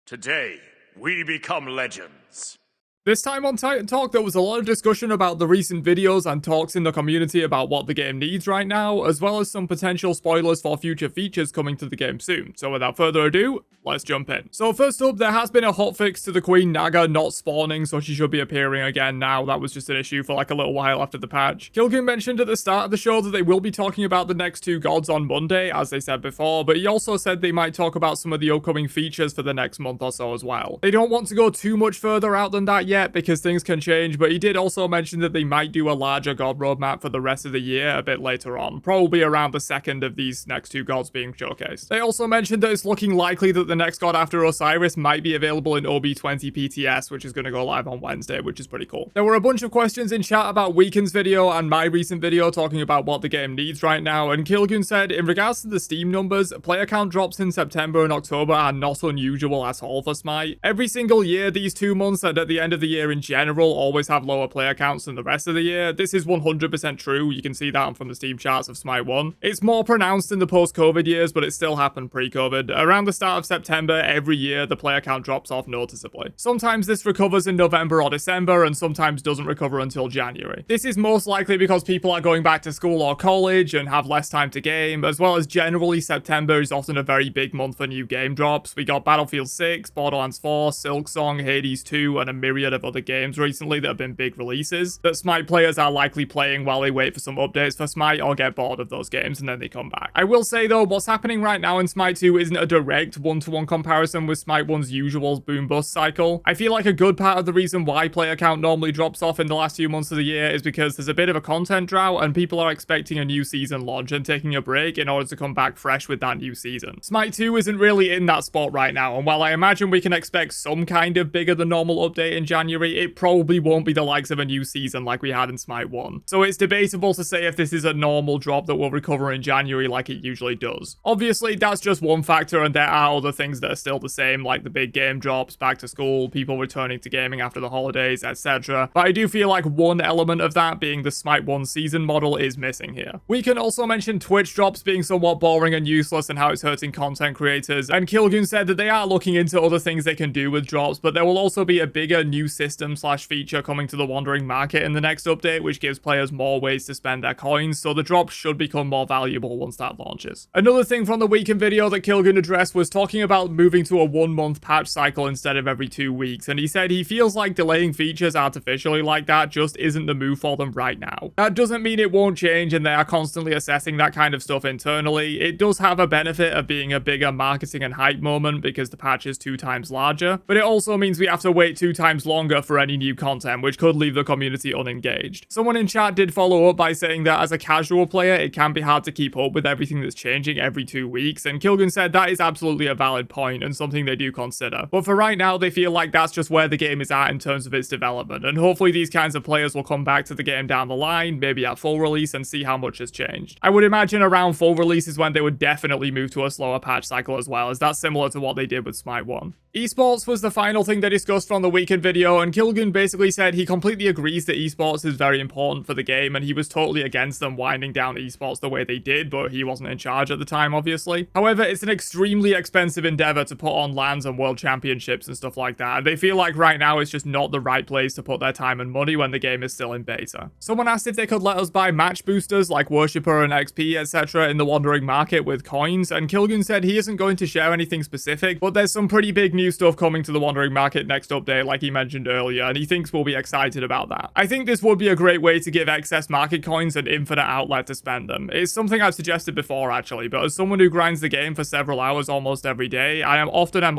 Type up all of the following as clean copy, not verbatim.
Today, we become legends. This time on Titan Talk, there was a lot of discussion about the recent videos and talks in the community about what the game needs right now, as well as some potential spoilers for future features coming to the game soon. So without further ado, let's jump in. So first up, there has been a hotfix to the Queen Naga not spawning, so she should be appearing again now. That was just an issue for like a little while after the patch. Kilgun mentioned at the start of the show that they will be talking about the next two gods on Monday, as they said before, but he also said they might talk about some of the upcoming features for the next month or so as well. They don't want to go too much further out than that yet, because things can change, but he did also mention that they might do a larger god roadmap for the rest of the year a bit later on, probably around the second of these next two gods being showcased. They also mentioned that it's looking likely that the next god after Osiris might be available in OB20 PTS, which is going to go live on Wednesday, which is pretty cool. There were a bunch of questions in chat about Weekend's video and my recent video talking about what the game needs right now, and Kilgun said, in regards to the Steam numbers, player count drops in September and October are not unusual at all for Smite. Every single year, these 2 months and at the end of the year in general always have lower player counts than the rest of the year. This is 100% true. You can see that from the Steam charts of Smite 1. It's more pronounced in the post-COVID years, but it still happened pre-COVID. Around the start of September every year, the player count drops off noticeably. Sometimes this recovers in November or December, and sometimes doesn't recover until January. This is most likely because people are going back to school or college and have less time to game, as well as generally September is often a very big month for new game drops. We got Battlefield 6, Borderlands 4, Silksong, Hades 2, and a myriad of other games recently that have been big releases that Smite players are likely playing while they wait for some updates for Smite or get bored of those games and then they come back. I will say though, what's happening right now in Smite 2 isn't a direct one-to-one comparison with Smite 1's usual boom-bust cycle. I feel like a good part of the reason why player count normally drops off in the last few months of the year is because there's a bit of a content drought and people are expecting a new season launch and taking a break in order to come back fresh with that new season. Smite 2 isn't really in that spot right now, and while I imagine we can expect some kind of bigger than normal update in January, it probably won't be the likes of a new season like we had in Smite 1. So it's debatable to say if this is a normal drop that will recover in January like it usually does. Obviously, that's just one factor, and there are other things that are still the same, like the big game drops, back to school, people returning to gaming after the holidays, etc. But I do feel like one element of that, being the Smite 1 season model, is missing here. We can also mention Twitch drops being somewhat boring and useless and how it's hurting content creators, and Kilgun said that they are looking into other things they can do with drops, but there will also be a bigger new system/feature coming to the Wandering Market in the next update, which gives players more ways to spend their coins, so the drops should become more valuable once that launches. Another thing from the Weekend video that Kilgun addressed was talking about moving to a 1-month patch cycle instead of every 2 weeks, and he said he feels like delaying features artificially like that just isn't the move for them right now. That doesn't mean it won't change, and they are constantly assessing that kind of stuff internally. It does have a benefit of being a bigger marketing and hype moment because the patch is 2 times larger, but it also means we have to wait 2 times longer for any new content, which could leave the community unengaged. Someone in chat did follow up by saying that as a casual player, it can be hard to keep up with everything that's changing every 2 weeks, and Kilgun said that is absolutely a valid point and something they do consider. But for right now, they feel like that's just where the game is at in terms of its development, and hopefully these kinds of players will come back to the game down the line, maybe at full release, and see how much has changed. I would imagine around full release is when they would definitely move to a slower patch cycle as well, as that's similar to what they did with Smite 1. Esports was the final thing they discussed from the Weekend video, and Kilgun basically said he completely agrees that esports is very important for the game, and he was totally against them winding down esports the way they did, but he wasn't in charge at the time, obviously. However, it's an extremely expensive endeavor to put on LANs and world championships and stuff like that, and they feel like right now it's just not the right place to put their time and money when the game is still in beta. Someone asked if they could let us buy match boosters like Worshipper and XP, etc. in the Wandering Market with coins, and Kilgun said he isn't going to share anything specific, but there's some pretty big new stuff coming to the Wandering Market next update like he mentioned earlier, and he thinks we'll be excited about that. I think this would be a great way to give excess market coins an infinite outlet to spend them. It's something I've suggested before actually, but as someone who grinds the game for several hours almost every day, I'm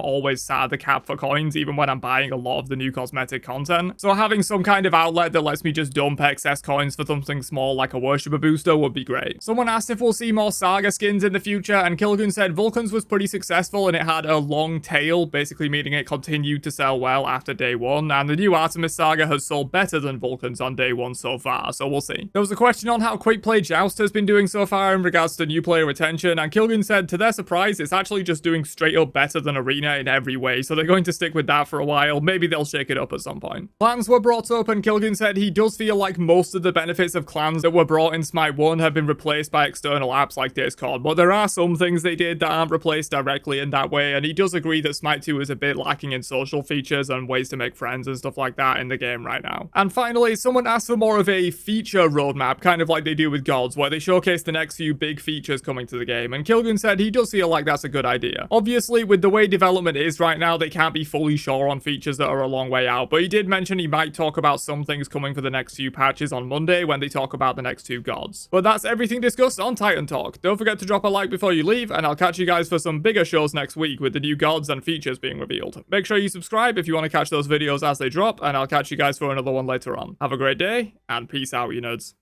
always sat at the cap for coins even when I'm buying a lot of the new cosmetic content. So having some kind of outlet that lets me just dump excess coins for something small like a Worshipper booster would be great. Someone asked if we'll see more Saga skins in the future, and Kilgun said Vulcan's was pretty successful and it had a long tail, basically meaning it continued to sell well after day 1, 1, and the new Artemis Saga has sold better than Vulcans on day 1 so far, so we'll see. There was a question on how quick play Joust has been doing so far in regards to new player retention, and Kilgun said to their surprise it's actually just doing straight up better than Arena in every way, so they're going to stick with that for a while. Maybe they'll shake it up at some point. Clans were brought up, and Kilgun said he does feel like most of the benefits of clans that were brought in Smite 1 have been replaced by external apps like Discord, but there are some things they did that aren't replaced directly in that way, and he does agree that Smite 2 is a bit lacking in social features and ways to make friends and stuff like that in the game right now. And finally, someone asked for more of a feature roadmap, kind of like they do with Gods, where they showcase the next few big features coming to the game, and Kilgun said he does feel like that's a good idea. Obviously, with the way development is right now, they can't be fully sure on features that are a long way out, but he did mention he might talk about some things coming for the next few patches on Monday when they talk about the next 2 Gods. But that's everything discussed on Titan Talk. Don't forget to drop a like before you leave, and I'll catch you guys for some bigger shows next week with the new Gods and features being revealed. Make sure you subscribe if you want to catch those videos as they drop, and I'll catch you guys for another one later on. Have a great day, and peace out, you nerds.